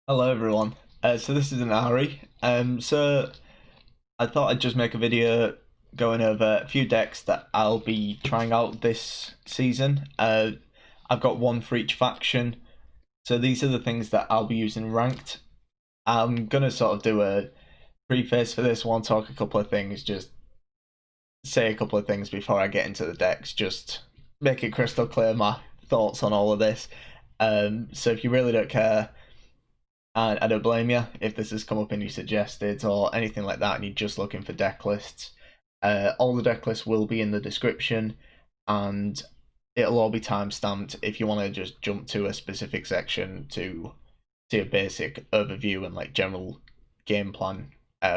Hello everyone. So this is an Ari. So I thought I'd just make a video going over a few decks that I'll be trying out this season. I've got one for each faction. So these are the things that I'll be using ranked. I'm gonna sort of do a preface for this one, talk a couple of things, just say a couple of things before I get into the decks, just make it crystal clear my thoughts on all of this. So if you really don't care, and I don't blame you if this has come up in your suggested or anything like that and you're just looking for deck lists. All the deck lists will be in the description and it'll all be time stamped if you want to just jump to a specific section to see a basic overview and like general game plan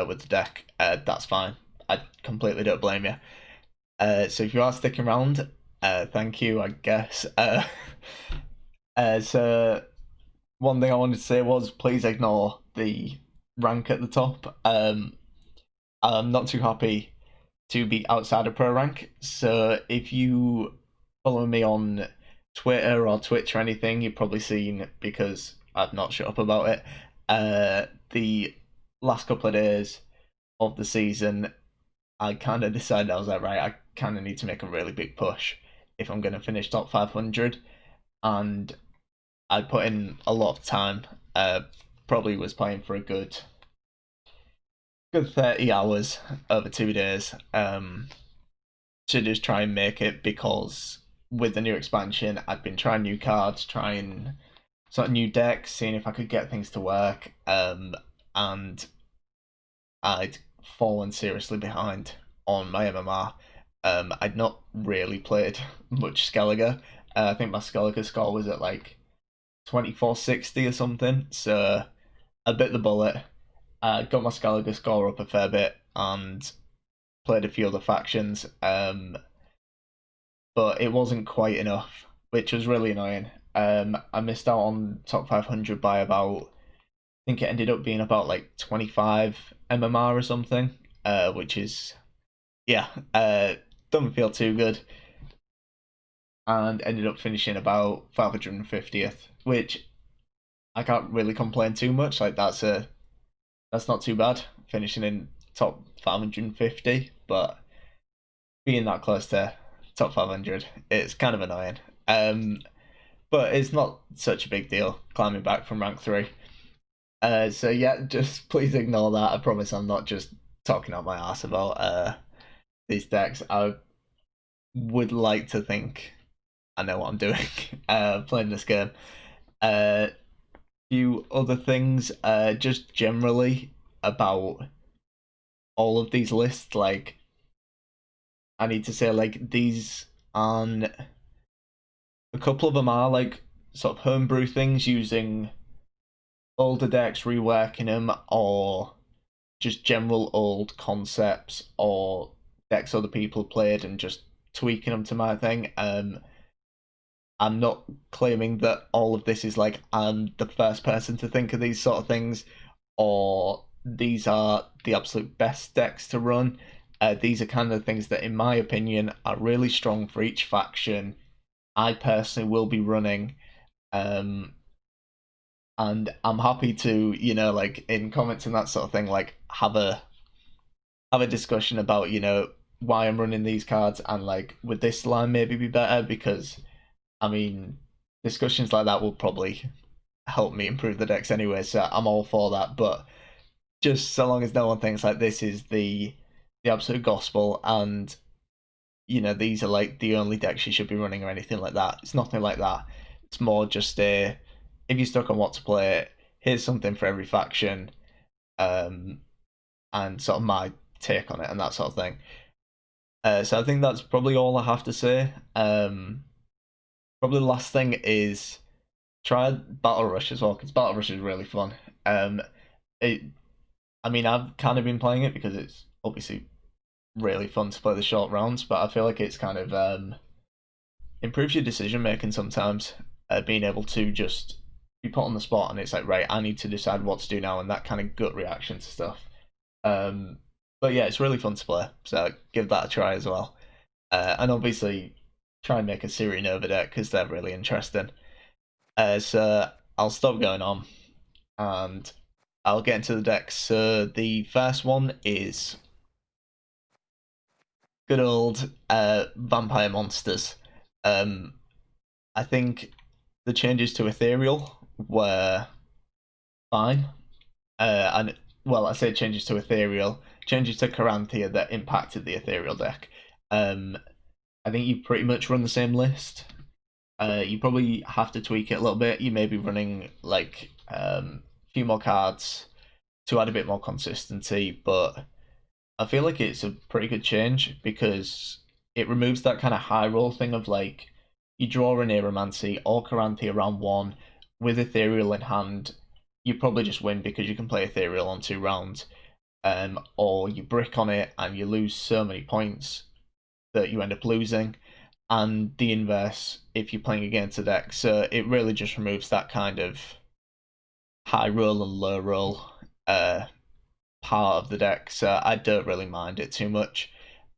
with the deck. That's fine. I completely don't blame you. So if you are sticking around, thank you, I guess. So one thing I wanted to say was please ignore the rank at the top. I'm not too happy to be outside of pro rank. So if you follow me on Twitter or Twitch or anything, you've probably seen because I've not shut up about it. The last couple of days of the season, I kind of decided I was like, right, I kind of need to make a really big push if I'm going to finish top 500, and I put in a lot of time. Probably was playing for a good 30 hours over 2 days to just try and make it because with the new expansion, I'd been trying new cards, trying sort of new decks, seeing if I could get things to work, and I'd fallen seriously behind on my MMR. I'd not really played much Skellige. I think my Skellige score was at like 2460 or something. So I bit the bullet, got my Skellige score up a fair bit, and played a few other factions. But it wasn't quite enough, which was really annoying. I missed out on top 500 by about, I think it ended up being about like 25 MMR or something, which is, yeah, doesn't feel too good. And ended up finishing about 550th, which I can't really complain too much. Like that's not too bad finishing in top 550, but being that close to top 500, it's kind of annoying. Um, but it's not such a big deal climbing back from rank three. So yeah, just please ignore that. I promise I'm not just talking out my ass about these decks. I would like to think I know what I'm doing playing this game. Uh, few other things, just generally about all of these lists. Like, I need to say, like, these on a couple of them are like sort of homebrew things using older decks, reworking them, or just general old concepts or decks other people played and just tweaking them to my thing. I'm not claiming that all of this is like I'm the first person to think of these sort of things, or these are the absolute best decks to run. These are kind of things that, in my opinion, are really strong for each faction. I personally will be running, um, and I'm happy to, like in comments and that sort of thing, like have a discussion about, why I'm running these cards and like would this line maybe be better because I mean, discussions like that will probably help me improve the decks anyway, so I'm all for that. But just so long as no one thinks like this is the absolute gospel and these are like the only decks you should be running or anything like that. It's nothing like that. It's more just a if you're stuck on what to play, here's something for every faction, um, and sort of my take on it and that sort of thing. So I think that's probably all I have to say. Probably the last thing is try Battle Rush as well because Battle Rush is really fun. It, I mean, I've kind of been playing it because it's obviously really fun to play the short rounds, but I feel like it's kind of improves your decision making sometimes. Being able to just be put on the spot and it's like, right, I need to decide what to do now, and that kind of gut reaction to stuff. Um, but yeah, it's really fun to play, so give that a try as well. And obviously, try and make a Siri Nova deck because they're really interesting. So I'll stop going on. and I'll get into the decks. So the first one is good old vampire monsters. Um, I think the changes to ethereal were fine. And well, I say changes to ethereal, changes to Caranthea that impacted the ethereal deck. Um, I think you pretty much run the same list. You probably have to tweak it a little bit. You may be running like a few more cards to add a bit more consistency, but I feel like it's a pretty good change because it removes that kind of high roll thing of like you draw an Aeromancy or Caranthea round one with Ethereal in hand. You probably just win because you can play Ethereal on 2 rounds, or you brick on it and you lose so many points that you end up losing, and the inverse if you're playing against a deck. So it really just removes that kind of high roll and low roll part of the deck. So I don't really mind it too much.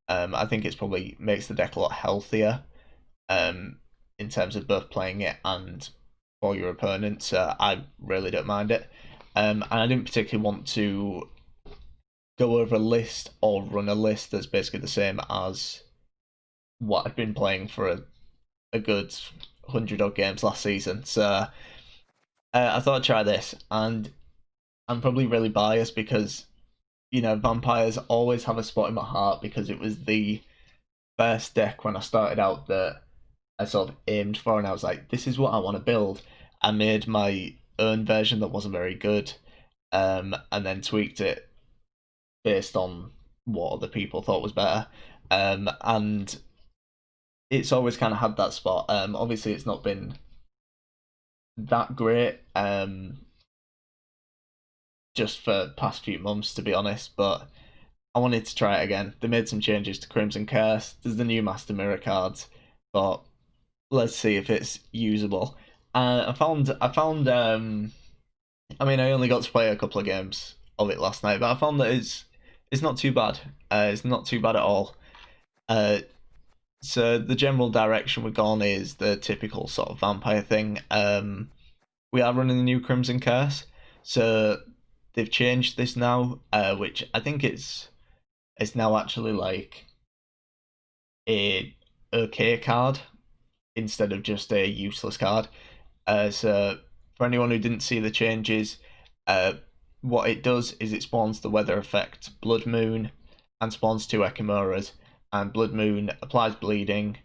I think it's probably makes the deck a lot healthier in terms of both playing it and for your opponent. So I really don't mind it. And I didn't particularly want to go over a list or run a list that's basically the same as what I've been playing for a good 100 odd games last season. So I thought I'd try this, and I'm probably really biased because vampires always have a spot in my heart because it was the first deck when I started out that I sort of aimed for, and I was like, this is what I want to build. I made my own version that wasn't very good, and then tweaked it based on what other people thought was better. And it's always kind of had that spot. Obviously, it's not been that great just for past few months, to be honest, but I wanted to try it again. They made some changes to Crimson Curse. There's the new Master Mirror cards, but let's see if it's usable. I mean, I only got to play a couple of games of it last night, but I found that it's not too bad. It's not too bad at all. So the general direction we've gone is the typical sort of vampire thing. We are running the new Crimson Curse, so they've changed this now, which I think it's now actually like a okay card instead of just a useless card. So for anyone who didn't see the changes, what it does is it spawns the weather effect Blood Moon and spawns 2 Echimeras, and Blood Moon applies bleeding,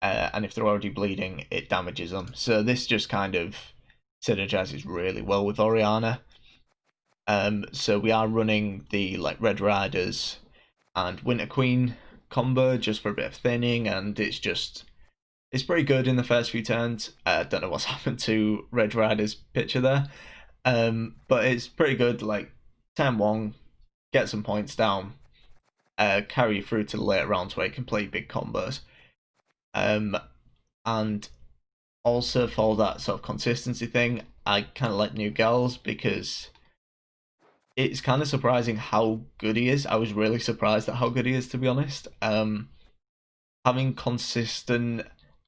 and if they're already bleeding, it damages them. So this just kind of synergizes really well with Oriana. So we are running the like Red Riders and Winter Queen combo just for a bit of thinning, and it's pretty good in the first few turns. Don't know what's happened to Red Rider's picture there, but it's pretty good. Like turn one, get some points down, carry you through to the later rounds where you can play big combos, and also for that sort of consistency thing, I kind of like New Girls because it's kind of surprising how good he is. I was really surprised at how good he is, to be honest. Having consistent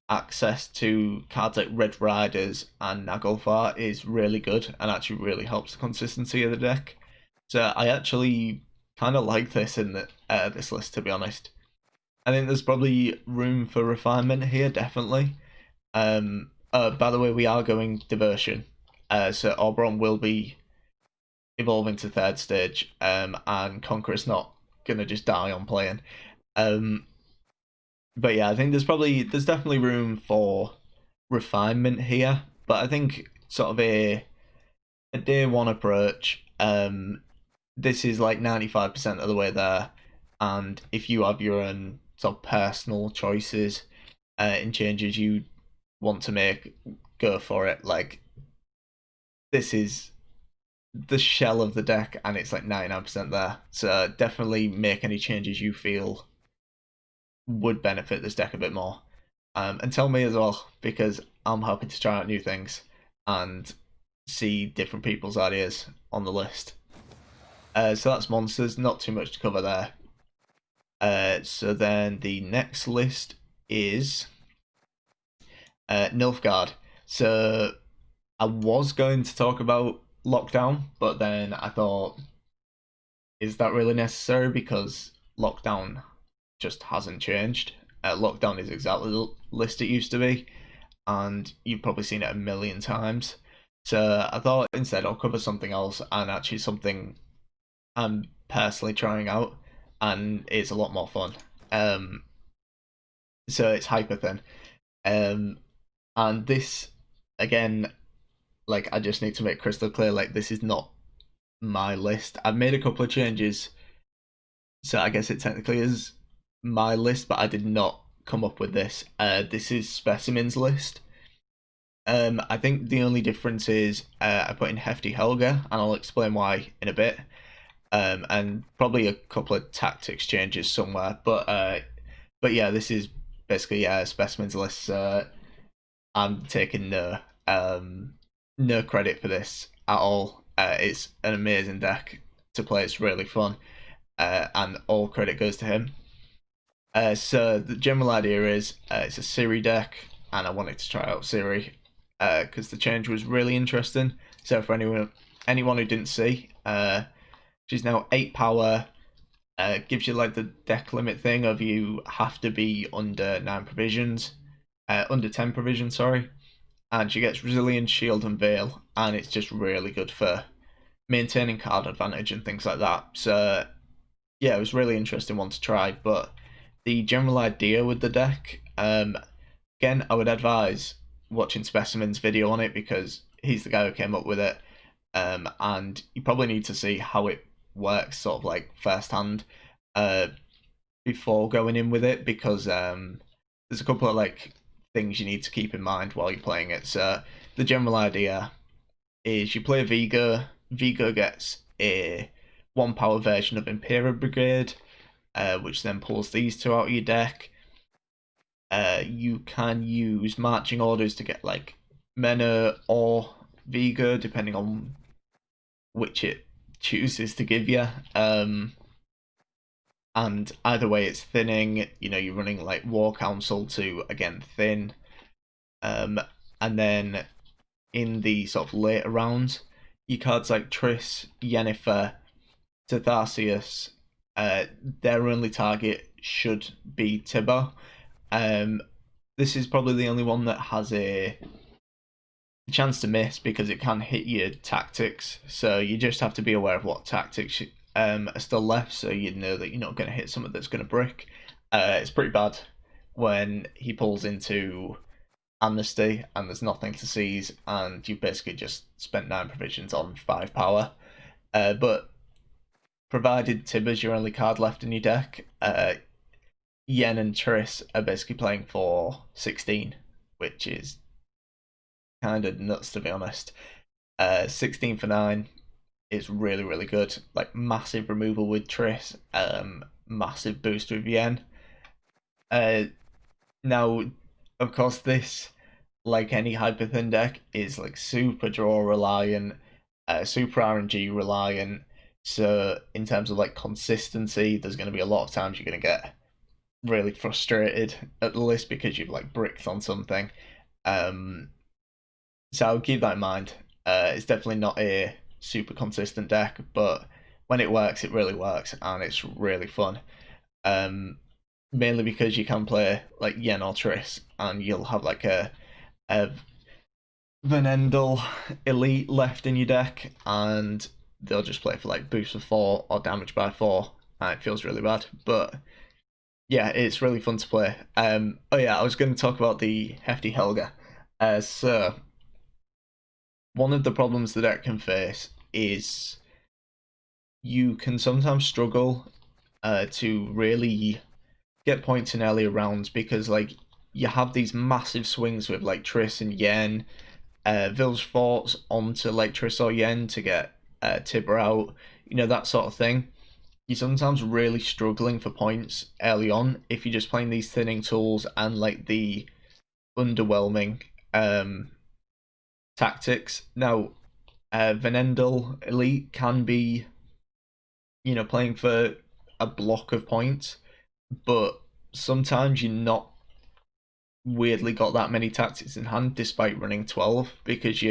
access to cards like Red Riders and Naglfar is really good and actually really helps the consistency of the deck. So I actually kind of like this in this list, to be honest. I think there's probably room for refinement here, definitely. By the way, we are going Diversion. So Oberon will be evolving to third stage, and Conqueror's not gonna just die on playing. But yeah, I think there's definitely room for refinement here. But I think sort of a day one approach. This is like 95% of the way there, and if you have your own sort of personal choices in changes you want to make, go for it. Like this is the shell of the deck, and it's like 99% there. So definitely make any changes you feel would benefit this deck a bit more. And tell me as well, because I'm happy to try out new things and see different people's ideas on the list. So that's monsters, not too much to cover there. So then the next list is Nilfgaard. So I was going to talk about lockdown, but then I thought, is that really necessary? Because lockdown just hasn't changed. Lockdown is exactly the list it used to be, and you've probably seen it a million times. So I thought instead I'll cover something else, and actually something I'm personally trying out, and it's a lot more fun. Um, so it's hyper thin. Um, and this again, like I just need to make crystal clear, like this is not my list. I've made a couple of changes, so I guess it technically is my list, but I did not come up with this. This is Specimen's list. I think the only difference is I put in Hefty Helga, and I'll explain why in a bit. And probably a couple of tactics changes somewhere, but yeah, this is basically Specimen's list. I'm taking no credit for this at all. It's an amazing deck to play. It's really fun, and all credit goes to him. So the general idea is it's a Siri deck, and I wanted to try out Siri because the change was really interesting. So for anyone who didn't see, she's now 8 power. Gives you like the deck limit thing of you have to be under 9 provisions, under 10 provisions, sorry. And she gets Resilience, Shield, and Veil, and it's just really good for maintaining card advantage and things like that. So yeah, it was really interesting one to try. But the general idea with the deck, again, I would advise watching Specimen's video on it because he's the guy who came up with it, and you probably need to see how it works, sort of like firsthand, before going in with it because there's a couple of like things you need to keep in mind while you're playing it. So the general idea is you play Vigo. Vigo gets a 1 power version of Imperial Brigade, which then pulls these two out of your deck. You can use marching orders to get like Mena or Vigo, depending on which it chooses to give you. And either way, it's thinning. You know, you're running like War Council to again thin. And then in the sort of later rounds, your cards like Triss, Yennefer, Tatharsius, their only target should be Tibbo. This is probably the only one that has a chance to miss because it can hit your tactics. So you just have to be aware of what tactics are still left, so you know that you're not going to hit something that's going to brick. It's pretty bad when he pulls into Amnesty and there's nothing to seize, and you've basically just spent 9 provisions on 5 power. But provided Tibber's your only card left in your deck, Yen and Triss are basically playing for 16, which is kind of nuts to be honest. 16 for 9 is really, really good. Like massive removal with Triss, massive boost with Yen. Now, of course, this, like any hyper thin deck, is like super draw reliant, super RNG reliant. So in terms of like consistency, there's going to be a lot of times you're going to get really frustrated at the list because you've like bricked on something. So I'll keep that in mind. It's definitely not a super consistent deck, but when it works, it really works, and it's really fun. Mainly because you can play like Yen or Triss, and you'll have like a Venendal elite left in your deck, and they'll just play for like boost of 4 or damage by 4, and it feels really bad. But yeah, it's really fun to play. Oh yeah, I was going to talk about the Hefty Helga. So one of the problems the deck can face is you can sometimes struggle to really get points in earlier rounds because like you have these massive swings with like Triss and Yen, Village Forts onto like Triss or Yen to get Tibber out, you know, that sort of thing. You're sometimes really struggling for points early on if you're just playing these thinning tools and like the underwhelming tactics. Now, Venendal Elite can be, you know, playing for a block of points, but sometimes you're not weirdly got that many tactics in hand despite running 12 because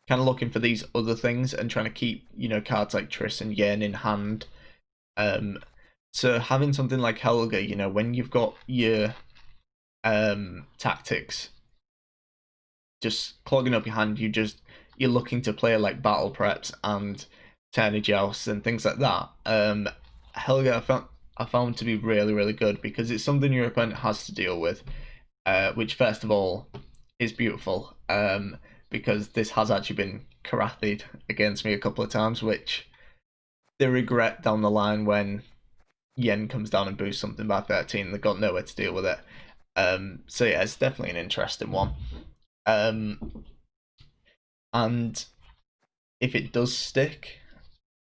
kind of looking for these other things and trying to keep, cards like Triss and Yen in hand. So having something like Helga, when you've got your tactics just clogging up your hand, you're looking to play like battle preps and tiny jousts and things like that. Helga I found to be really really good because it's something your opponent has to deal with, which first of all is beautiful. Because this has actually been karathied against me a couple of times, which they regret down the line when Yen comes down and boosts something by 13. They've got nowhere to deal with it. So yeah, it's definitely an interesting one. And if it does stick,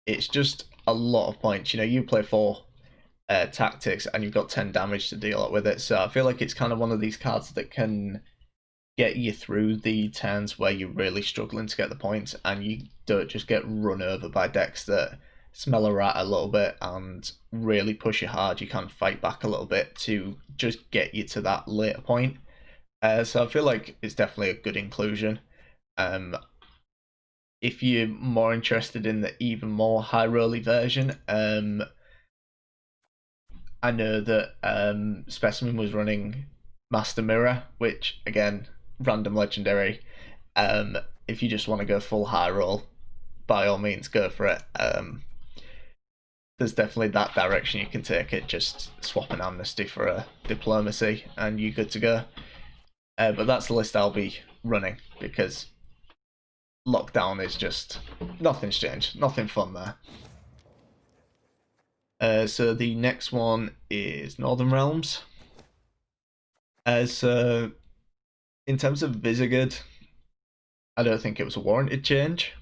it's just a lot of points. You play 4 tactics and you've got 10 damage to deal with it. So I feel like it's kind of one of these cards that can get you through the turns where you're really struggling to get the points and you don't just get run over by decks that smell a rat a little bit and really push you hard. You can fight back a little bit to just get you to that later point. So I feel like it's definitely a good inclusion. If you're more interested in the even more high rolly version, I know that Specimen was running Master Mirror, which again, random legendary. If you just want to go full high roll, by all means go for it. There's definitely that direction you can take it. Just swap an amnesty for a diplomacy, and you're good to go. But that's the list I'll be running because lockdown is just nothing's changed, nothing fun there. So the next one is Northern Realms. So in terms of Visigood, I don't think it was a warranted change.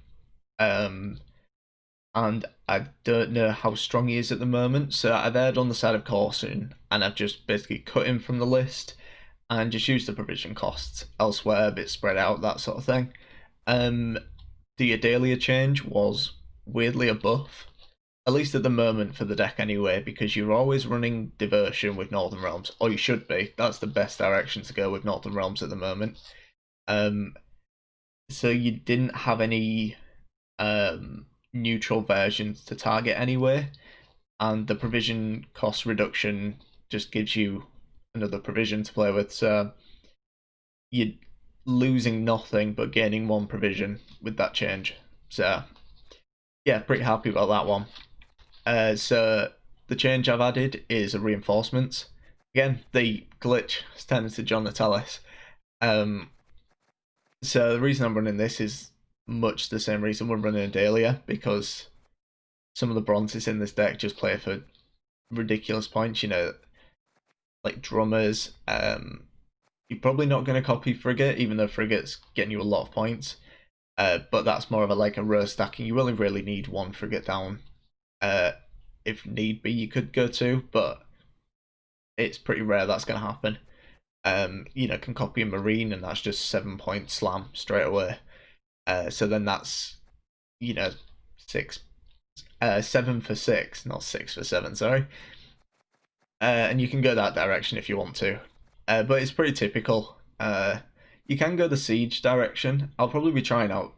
And I don't know how strong he is at the moment, so I've erred on the side of caution, and I've just basically cut him from the list and just used the provision costs elsewhere, a bit spread out, that sort of thing. The Adalia change was weirdly a buff, at least at the moment for the deck anyway, because you're always running Diversion with Northern Realms, or you should be. That's the best direction to go with Northern Realms at the moment. So you didn't have any neutral versions to target anyway, and the provision cost reduction just gives you another provision to play with, so you're losing nothing but gaining 1 provision with that change. So yeah, pretty happy about that one. So the change I've added is a reinforcements. Again, the glitch has turned into John Natalis. So the reason I'm running this is much the same reason we're running Adalia, because some of the bronzes in this deck just play for ridiculous points, like drummers. You're probably not going to copy Frigate, even though Frigate's getting you a lot of points. But that's more of a row stacking. You only really need 1 Frigate down. If need be, you could go 2, but it's pretty rare that's going to happen. Can copy a Marine, and that's just 7 point slam straight away. So then that's 7 for 6, not 6 for 7. Sorry. And you can go that direction if you want to, but it's pretty typical. You can go the siege direction. I'll probably be trying out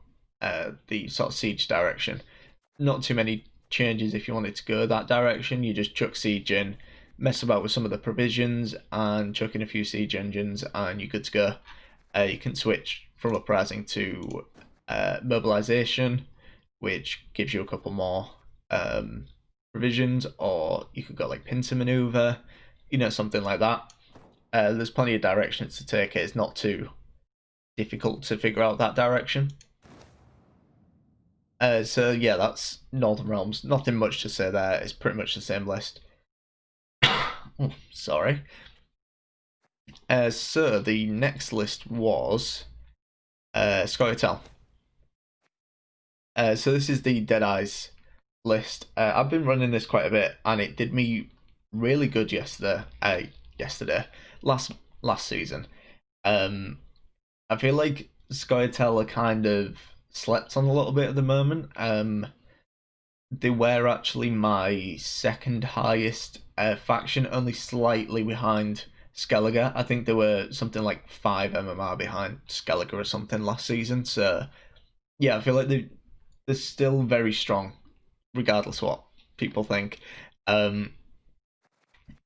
the sort of siege direction. Not too many changes if you wanted to go that direction. You just chuck siege in, mess about with some of the provisions, and chuck in a few siege engines, and you're good to go. You can switch from uprising to mobilization, which gives you a couple more provisions, or you could go like pincer maneuver, something like that. There's plenty of directions to take it. It's not too difficult to figure out that direction. So yeah, that's Northern Realms. Nothing much to say there. It's pretty much the same list. Oh, sorry. So the next list was scoia'tael. So this is the Dead Eyes list. I've been running this quite a bit, and it did me really good yesterday. Last season. I feel like scoia'tael are kind of slept on a little bit at the moment. They were actually my second highest faction, only slightly behind Skellige. I think they were something like 5 MMR behind Skellige or something last season. So yeah, I feel like they're still very strong, regardless of what people think. Um,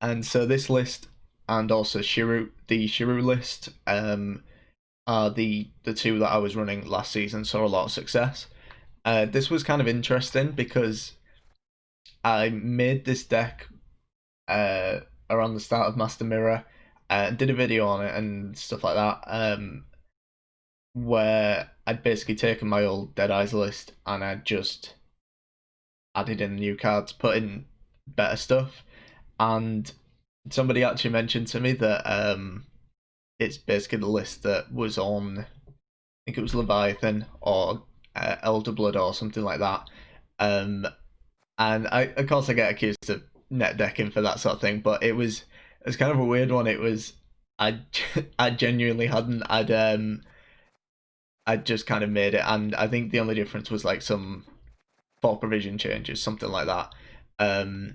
and so this list and also the Shiru list, are the two that I was running last season. Saw a lot of success. This was kind of interesting because I made this deck uh, around the start of Master Mirror, did a video on it and stuff like that. Where I'd basically taken my old Dead Eyes list and I'd just added in new cards, put in better stuff, and somebody actually mentioned to me that it's basically the list that was on. I think it was Leviathan or Elder Blood or something like that. Um, and I, of course, I get accused of net decking for that sort of thing, but it was kind of a weird one. It was I I genuinely hadn't. I'd just kind of made it, and I think the only difference was like some four provision changes, something like that. Um,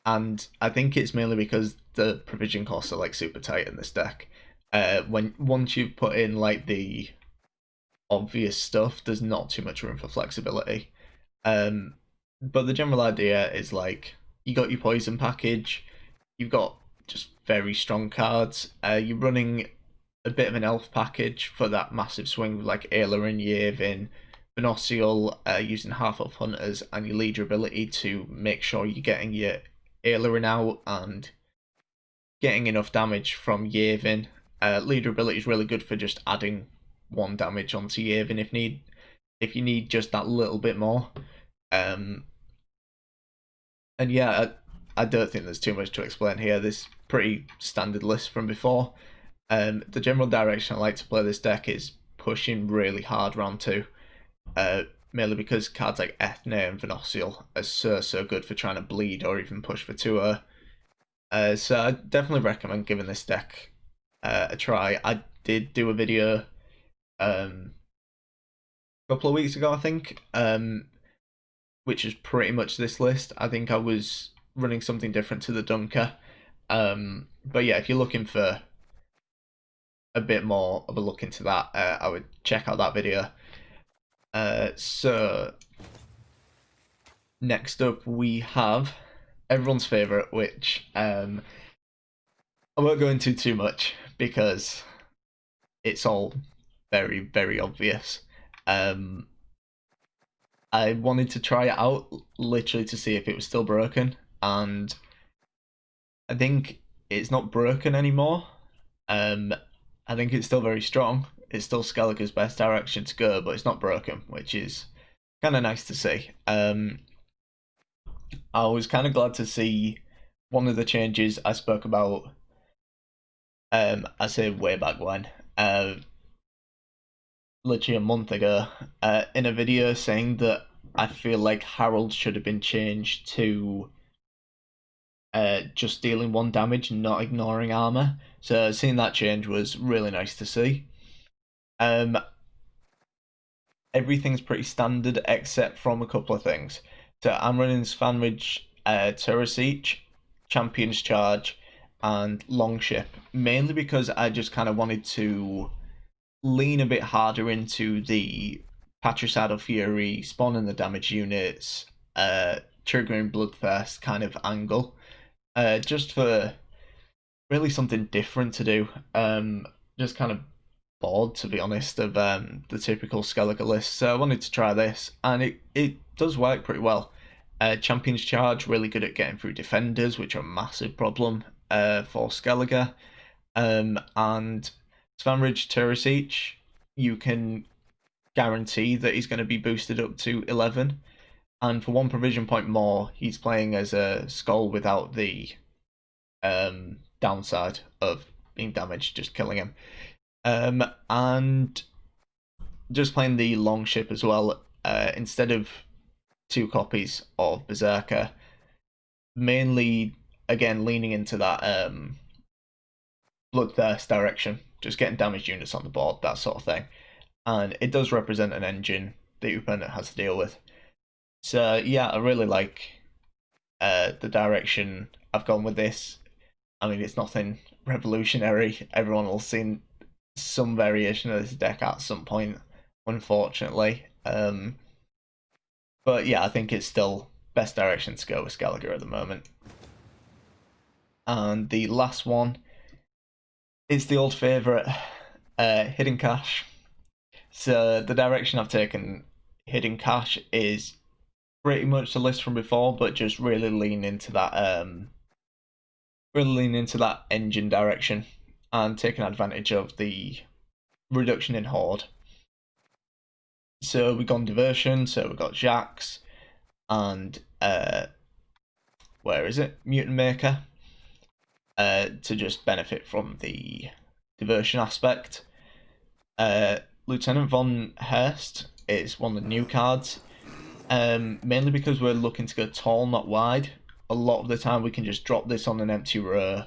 and I think it's mainly because the provision costs are like super tight in this deck. When once you've put in like the obvious stuff, there's not too much room for flexibility. Um, but the general idea is like you got your poison package, you've got just very strong cards. You're running a bit of an elf package for that massive swing, like Ailerin, Yavin, Venosial, using half elf hunters, and your leader ability to make sure you're getting your Ailerin out and getting enough damage from Yavin. Leader ability is really good for just adding one damage onto Yavin if you need just that little bit more. Um, and yeah, I don't think there's too much to explain here. This pretty standard list from before. The general direction I like to play this deck is pushing really hard round two, mainly because cards like Ethne and Venosial are so good for trying to bleed or even push for 2. So I definitely recommend giving this deck a try. I did do a video a couple of weeks ago, I think, which is pretty much this list. I think I was running something different to the Dunker. But yeah, if you're looking for a bit more of a look into that, I would check out that video. So next up we have everyone's favourite, which I won't go into too much because it's all very obvious. Um, I wanted to try it out literally to see if it was still broken, and I think it's not broken anymore. Um, I think it's still very strong. It's still Skellige's best direction to go, but it's not broken, which is kind of nice to see. I was kind of glad to see one of the changes I spoke about. I say way back when, literally a month ago, in a video saying that I feel like Harold should have been changed to just dealing one damage and not ignoring armor. So seeing that change was really nice to see. Um, Everything's pretty standard except from a couple of things. So I'm running Svanridge, Terrasiech, Champion's Charge, and Longship, mainly because I just kind of wanted to lean a bit harder into the Patricidal Fury, spawning the damage units, triggering Bloodthirst kind of angle, just for really something different to do. Just kind of bored, to be honest, of the typical Skellige list. So I wanted to try this, and it does work pretty well. Champion's Charge, really good at getting through defenders, which are a massive problem for Skellige. And Svanridge Terrasiech, you can guarantee that he's going to be boosted up to 11. And for one provision point more, he's playing as a Skull without the downside of being damaged, just killing him. And just playing the Longship as well, instead of 2 copies of Berserker, mainly, again, leaning into that Bloodthirst direction, just getting damaged units on the board, that sort of thing. And it does represent an engine that your opponent has to deal with. So yeah, I really like the direction I've gone with this. I mean, it's nothing revolutionary. Everyone will see some variation of this deck at some point. unfortunately. But yeah, I think it's still best direction to go with Skelliger at the moment. And the last one is the old favourite, Hidden Cache. So the direction I've taken Hidden Cache is pretty much the list from before, but just really lean into that engine direction and taking advantage of the reduction in horde. So we got diversion, so we got Jax and where is it? Mutant Maker. To just benefit from the diversion aspect. Lieutenant von Hurst is one of the new cards. Mainly because we're looking to go tall, not wide. A lot of the time we can just drop this on an empty row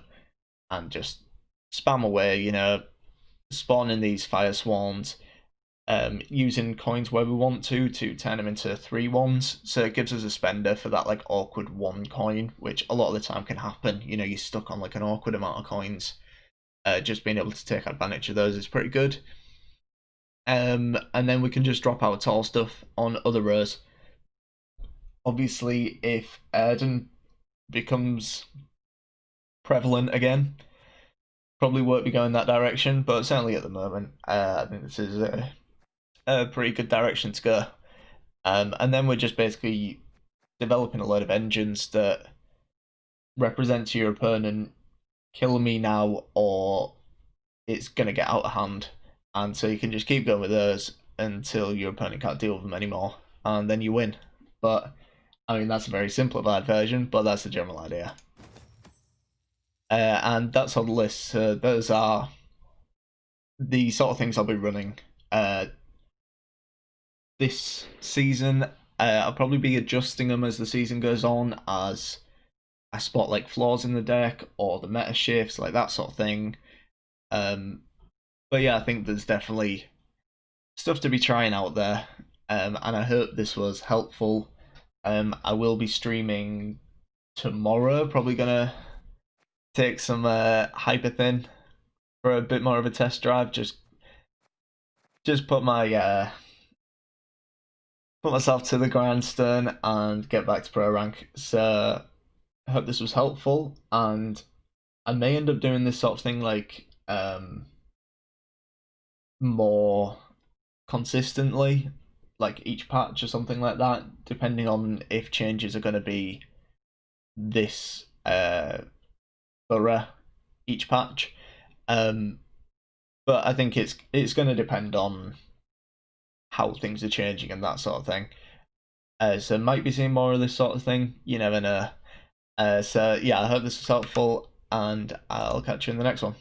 and just spam away, spawning these fire swarms, using coins where we want to turn them into 3-1s. So it gives us a spender for that like awkward 1 coin, which a lot of the time can happen. You're stuck on like an awkward amount of coins. Just being able to take advantage of those is pretty good. And then we can just drop our tall stuff on other rows. Obviously, if Erden becomes prevalent again, probably won't be going that direction, but certainly at the moment, I think this is a pretty good direction to go. And then we're just basically developing a load of engines that represent to your opponent, kill me now or it's going to get out of hand. And so you can just keep going with those until your opponent can't deal with them anymore, and then you win. But I mean, that's a very simplified version, but that's the general idea. And that's on the list. Those are the sort of things I'll be running this season. I'll probably be adjusting them as the season goes on, as I spot like flaws in the deck or the meta shifts, like that sort of thing. But yeah, I think there's definitely stuff to be trying out there, and I hope this was helpful. I will be streaming tomorrow, probably gonna take some hyper thin for a bit more of a test drive. Just put myself to the grindstone and get back to pro rank. So I hope this was helpful, and I may end up doing this sort of thing like more consistently, like each patch or something like that, depending on if changes are going to be this thorough each patch. But I think it's going to depend on how things are changing and that sort of thing. So might be seeing more of this sort of thing. You never know. So yeah, I hope this was helpful, and I'll catch you in the next one.